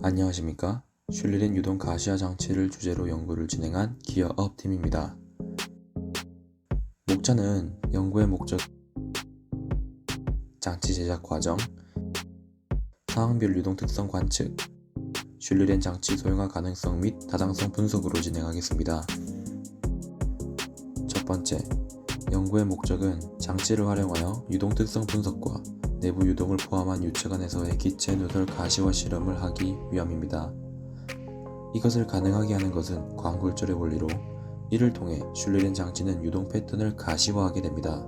안녕하십니까? 슐리렌 유동 가시화 장치를 주제로 연구를 진행한 기어업팀입니다. 목차는 연구의 목적, 장치 제작 과정, 상황별 유동 특성 관측, 슐리렌 장치 소형화 가능성 및 타당성 분석으로 진행하겠습니다. 첫 번째, 연구의 목적은 장치를 활용하여 유동 특성 분석과 내부 유동을 포함한 유체관에서의 기체 누설 가시화 실험을 하기 위함입니다. 이것을 가능하게 하는 것은 광굴절의 원리로, 이를 통해 슐리렌 장치는 유동 패턴을 가시화하게 됩니다.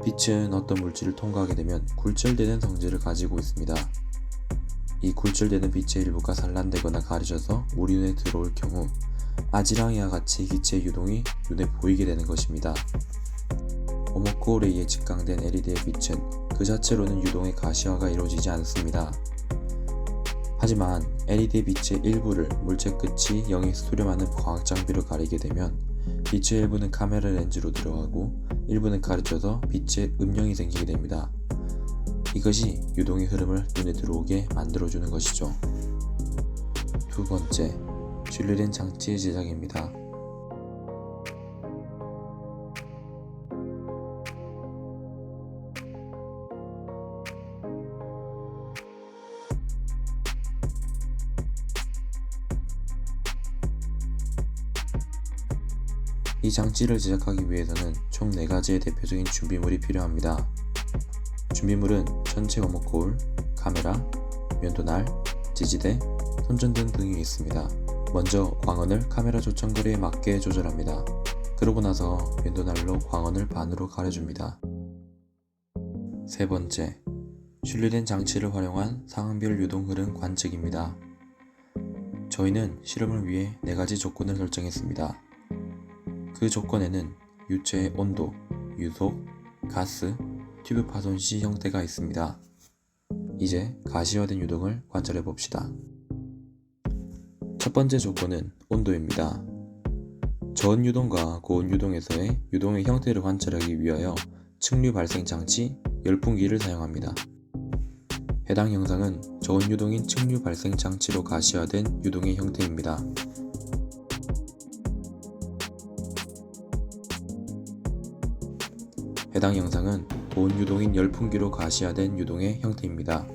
빛은 어떤 물질을 통과하게 되면 굴절되는 성질을 가지고 있습니다. 이 굴절되는 빛의 일부가 산란되거나 가려져서 우리 눈에 들어올 경우 아지랑이와 같이 기체 유동이 눈에 보이게 되는 것입니다. 오목코올에 의해 직강된 LED의 빛은 그 자체로는 유동의 가시화가 이루어지지 않습니다. 하지만 LED 빛의 일부를 물체 끝이 0이 수렴하는 광학장비로 가리게 되면 빛의 일부는 카메라 렌즈로 들어가고 일부는 가려져서 빛의 음영이 생기게 됩니다. 이것이 유동의 흐름을 눈에 들어오게 만들어주는 것이죠. 두 번째, 슐리렌 장치의 제작입니다. 이 장치를 제작하기 위해서는 총 4가지의 대표적인 준비물이 필요합니다. 준비물은 전체 오목코올, 카메라, 면도날, 지지대, 손전등 등이 있습니다. 먼저 광원을 카메라 조청거리에 맞게 조절합니다. 그러고 나서 면도날로 광원을 반으로 가려줍니다. 세 번째, 슐리렌 장치를 활용한 상황별 유동 흐름 관측입니다. 저희는 실험을 위해 4가지 조건을 설정했습니다. 그 조건에는 유체의 온도, 유속, 가스, 튜브 파손 시 형태가 있습니다. 이제 가시화된 유동을 관찰해 봅시다. 첫 번째 조건은 온도입니다. 저온 유동과 고온 유동에서의 유동의 형태를 관찰하기 위하여 측류 발생 장치, 열풍기를 사용합니다. 해당 영상은 저온 유동인 측류 발생 장치로 가시화된 유동의 형태입니다. 해당 영상은 고온 유동인 열풍기로 가시화된 유동의 형태입니다.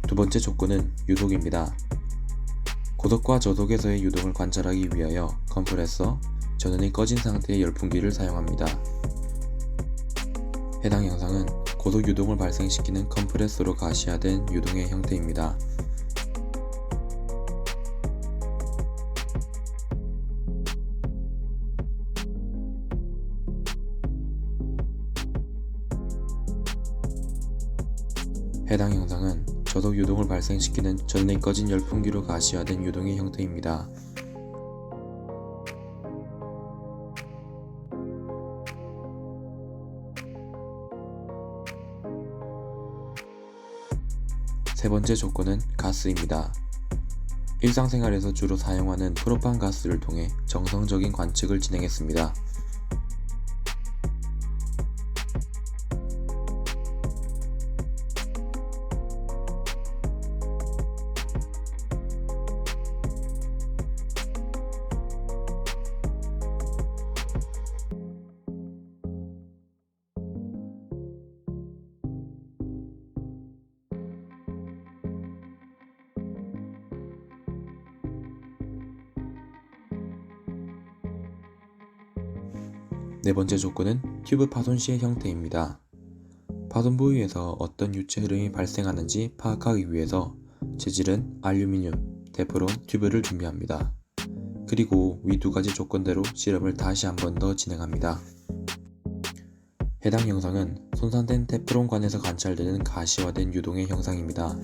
두 번째 조건은 유속입니다. 고속과 저속에서의 유동을 관찰하기 위하여 컴프레서, 전원이 꺼진 상태의 열풍기를 사용합니다. 해당 영상은 고속 유동을 발생시키는 컴프레서로 가시화된 유동의 형태입니다. 해당 영상은 저속 유동을 발생시키는 전원이 꺼진 열풍기로 가시화된 유동의 형태입니다. 세 번째 조건은 가스입니다. 일상생활에서 주로 사용하는 프로판 가스를 통해 정성적인 관측을 진행했습니다. 네 번째 조건은 튜브 파손 시의 형태입니다. 파손 부위에서 어떤 유체 흐름이 발생하는지 파악하기 위해서 재질은 알루미늄, 테프론 튜브를 준비합니다. 그리고 위 2가지 조건대로 실험을 다시 한 번 더 진행합니다. 해당 영상은 손상된 테프론관에서 관찰되는 가시화된 유동의 형상입니다.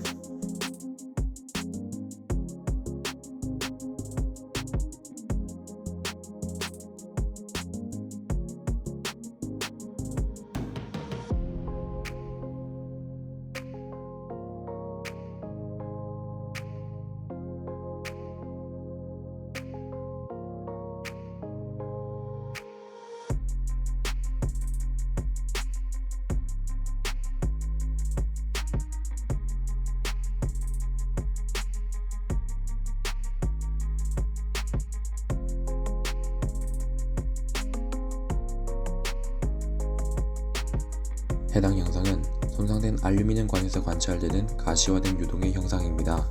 해당 영상은 손상된 알루미늄 관에서 관찰되는 가시화된 유동의 형상입니다.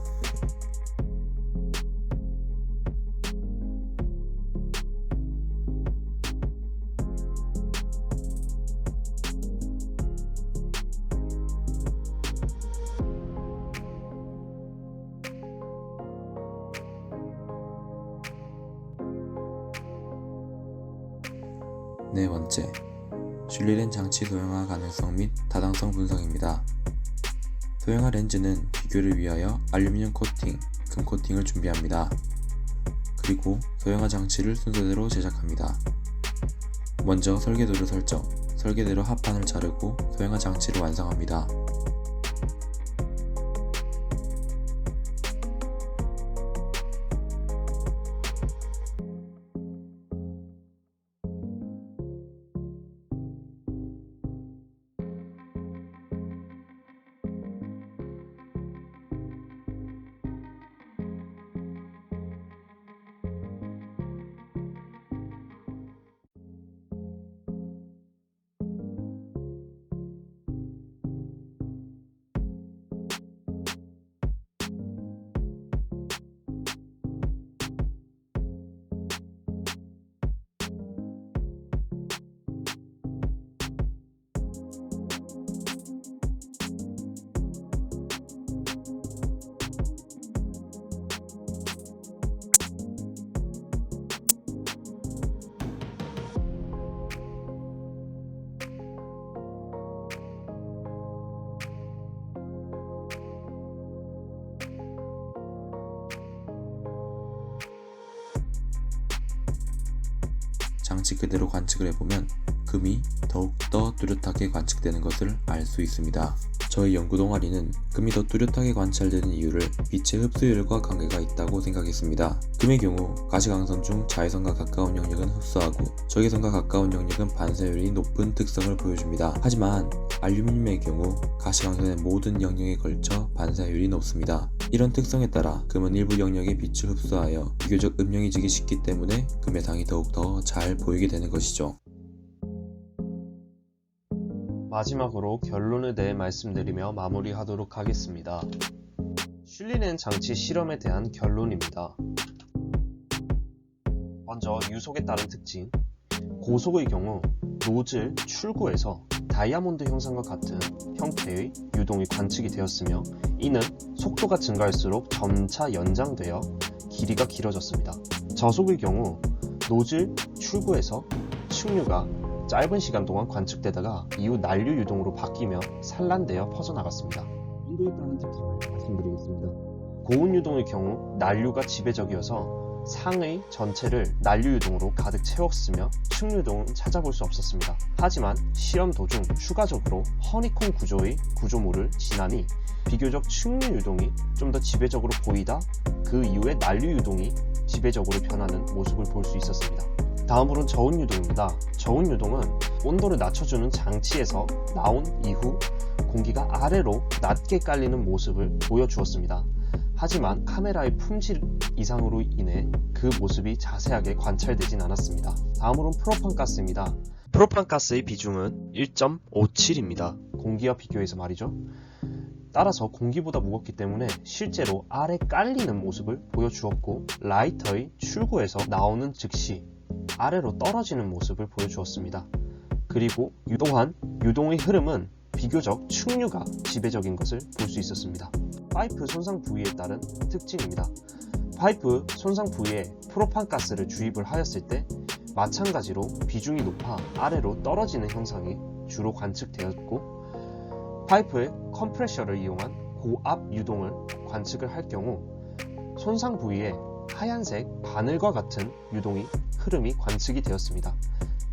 네 번째, 슐리렌 장치 소형화 가능성 및 타당성 분석입니다. 소형화 렌즈는 비교를 위하여 알루미늄 코팅, 금 코팅을 준비합니다. 그리고 소형화 장치를 순서대로 제작합니다. 먼저 설계도를 설정, 설계대로 합판을 자르고 소형화 장치를 완성합니다. 장치 그대로 관측을 해보면 금이 더욱더 뚜렷하게 관측되는 것을 알 수 있습니다. 저희 연구 동아리는 금이 더 뚜렷하게 관찰되는 이유를 빛의 흡수율과 관계가 있다고 생각했습니다. 금의 경우 가시광선 중 자외선과 가까운 영역은 흡수하고 적외선과 가까운 영역은 반사율이 높은 특성을 보여줍니다. 하지만 알루미늄의 경우 가시광선의 모든 영역에 걸쳐 반사율이 높습니다. 이런 특성에 따라 금은 일부 영역의 빛을 흡수하여 비교적 음영해지기 쉽기 때문에 금의 상이 더욱더 잘 보이게 되는 것이죠. 마지막으로 결론에 대해 말씀드리며 마무리하도록 하겠습니다. 슐리렌 장치 실험에 대한 결론입니다. 먼저 유속에 따른 특징, 고속의 경우 노즐 출구에서 다이아몬드 형상과 같은 형태의 유동이 관측이 되었으며 이는 속도가 증가할수록 점차 연장되어 길이가 길어졌습니다. 저속의 경우 노즐 출구에서 층류가 짧은 시간 동안 관측되다가 이후 난류 유동으로 바뀌며 산란되어 퍼져나갔습니다. 인도에 따른 특징을 말씀드리겠습니다. 고운 유동의 경우 난류가 지배적이어서 상의 전체를 난류 유동으로 가득 채웠으며 층류동은 찾아볼 수 없었습니다. 하지만 실험 도중 추가적으로 허니콤 구조의 구조물을 지나니 비교적 층류 유동이 좀 더 지배적으로 보이다 그 이후에 난류 유동이 지배적으로 변하는 모습을 볼 수 있었습니다. 다음으로는 저온 유동입니다. 저온 유동은 온도를 낮춰주는 장치에서 나온 이후 공기가 아래로 낮게 깔리는 모습을 보여주었습니다. 하지만 카메라의 품질 이상으로 인해 그 모습이 자세하게 관찰되진 않았습니다. 다음으로는 프로판가스입니다. 프로판가스의 비중은 1.57입니다. 공기와 비교해서 말이죠. 따라서 공기보다 무겁기 때문에 실제로 아래 깔리는 모습을 보여주었고 라이터의 출구에서 나오는 즉시 아래로 떨어지는 모습을 보여주었습니다. 그리고 또한 유동의 흐름은 비교적 충류가 지배적인 것을 볼 수 있었습니다. 파이프 손상 부위에 따른 특징입니다. 파이프 손상 부위에 프로판가스를 주입을 하였을 때 마찬가지로 비중이 높아 아래로 떨어지는 현상이 주로 관측되었고 파이프의 컴프레셔를 이용한 고압 유동을 관측을 할 경우 손상 부위에 하얀색 바늘과 같은 유동이 흐름이 관측이 되었습니다.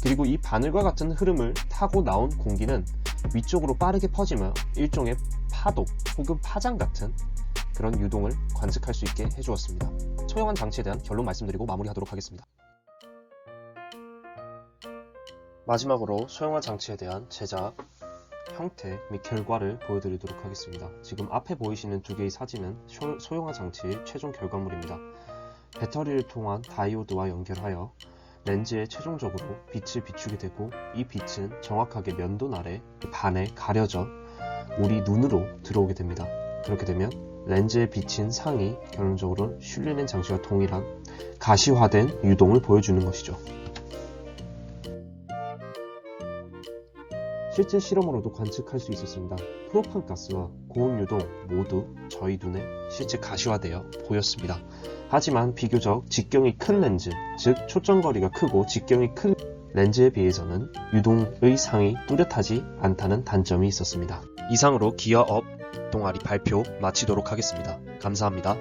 그리고 이 바늘과 같은 흐름을 타고 나온 공기는 위쪽으로 빠르게 퍼지며 일종의 파도 혹은 파장 같은 그런 유동을 관측할 수 있게 해주었습니다. 소형화 장치에 대한 결론 말씀드리고 마무리하도록 하겠습니다. 마지막으로 소형화 장치에 대한 제작 형태 및 결과를 보여드리도록 하겠습니다. 지금 앞에 보이시는 두 개의 사진은 소형화 장치의 최종 결과물입니다. 배터리를 통한 다이오드와 연결하여 렌즈에 최종적으로 빛을 비추게 되고 이 빛은 정확하게 면돈 아래 반에 가려져 우리 눈으로 들어오게 됩니다. 그렇게 되면 렌즈에 비친 상이 결론적으로 슐리넨 장치와 동일한 가시화된 유동을 보여주는 것이죠. 실제 실험으로도 관측할 수 있었습니다. 프로판가스와 고온유동 모두 저희 눈에 실제 가시화되어 보였습니다. 하지만 비교적 직경이 큰 렌즈, 즉 초점거리가 크고 직경이 큰 렌즈에 비해서는 유동의 상이 뚜렷하지 않다는 단점이 있었습니다. 이상으로 기어업 동아리 발표 마치도록 하겠습니다. 감사합니다.